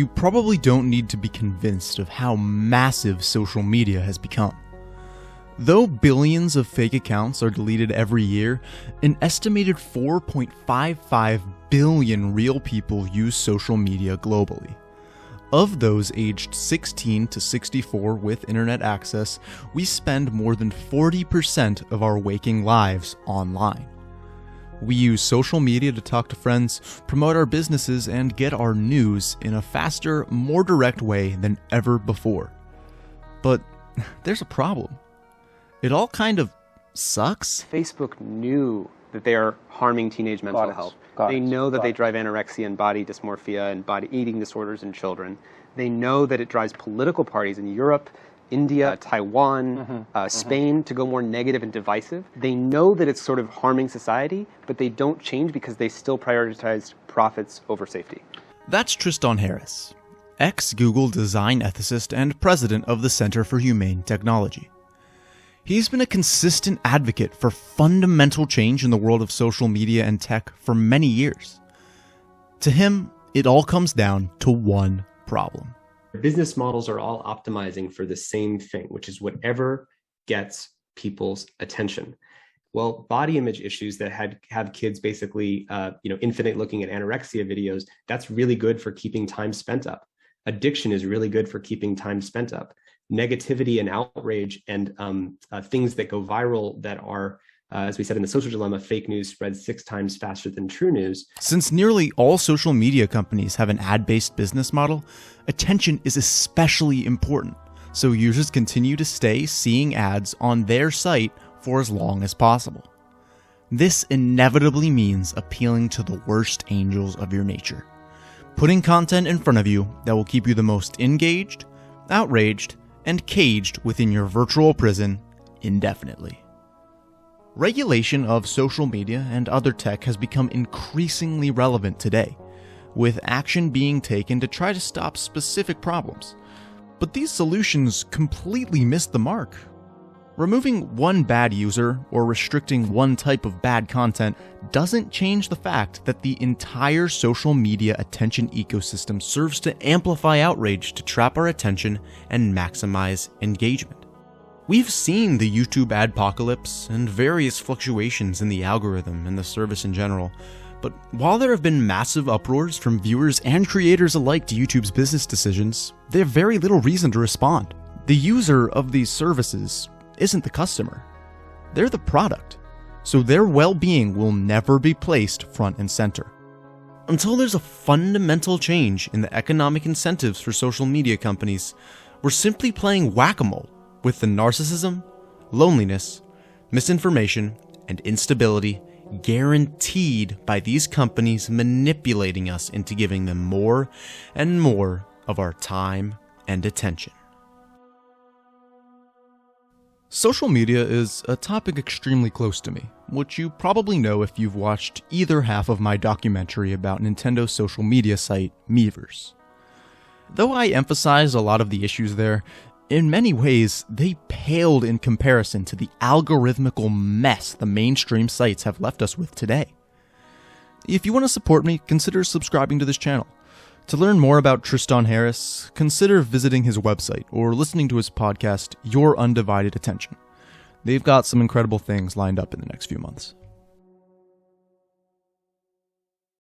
You probably don't need to be convinced of how massive social media has become. Though billions of fake accounts are deleted every year, an estimated 4.55 billion real people use social media globally. Of those aged 16 to 64 with internet access, we spend more than 40% of our waking lives online. We use social media to talk to friends, promote our businesses, and get our news in a faster, more direct way than ever before. But there's a problem. It all kind of sucks. Facebook knew that they are harming teenage mental health. They know that they drive anorexia and body dysmorphia and body eating disorders in children. They know that it drives political parties in Europe, India, Taiwan, Spain to go more negative and divisive. They know that it's sort of harming society, but they don't change because they still prioritize profits over safety. That's Tristan Harris, ex-Google design ethicist and president of the Center for Humane Technology. He's been a consistent advocate for fundamental change in the world of social media and tech for many years. To him, it all comes down to one problem. Business models are all optimizing for the same thing, which is whatever gets people's attention. Well, body image issues that have kids basically, infinite looking at anorexia videos, that's really good for keeping time spent up. Addiction is really good for keeping time spent up. Negativity and outrage and things that go viral that are, as we said in The Social Dilemma, fake news spreads 6 times faster than true news. Since nearly all social media companies have an ad-based business model, attention is especially important, so users continue to stay seeing ads on their site for as long as possible. This inevitably means appealing to the worst angels of your nature, putting content in front of you that will keep you the most engaged, outraged, and caged within your virtual prison indefinitely. Regulation of social media and other tech has become increasingly relevant today, with action being taken to try to stop specific problems. But these solutions completely miss the mark. Removing one bad user or restricting one type of bad content doesn't change the fact that the entire social media attention ecosystem serves to amplify outrage to trap our attention and maximize engagement. We've seen the YouTube adpocalypse and various fluctuations in the algorithm and the service in general, but while there have been massive uproars from viewers and creators alike to YouTube's business decisions, they have very little reason to respond. The user of these services isn't the customer. They're the product, so their well-being will never be placed front and center. Until there's a fundamental change in the economic incentives for social media companies, we're simply playing whack-a-mole with the narcissism, loneliness, misinformation, and instability guaranteed by these companies manipulating us into giving them more and more of our time and attention. Social media is a topic extremely close to me, which you probably know if you've watched either half of my documentary about Nintendo's social media site, Miiverse. Though I emphasize a lot of the issues there, in many ways, they paled in comparison to the algorithmical mess the mainstream sites have left us with today. If you want to support me, consider subscribing to this channel. To learn more about Tristan Harris, consider visiting his website or listening to his podcast, Your Undivided Attention. They've got some incredible things lined up in the next few months.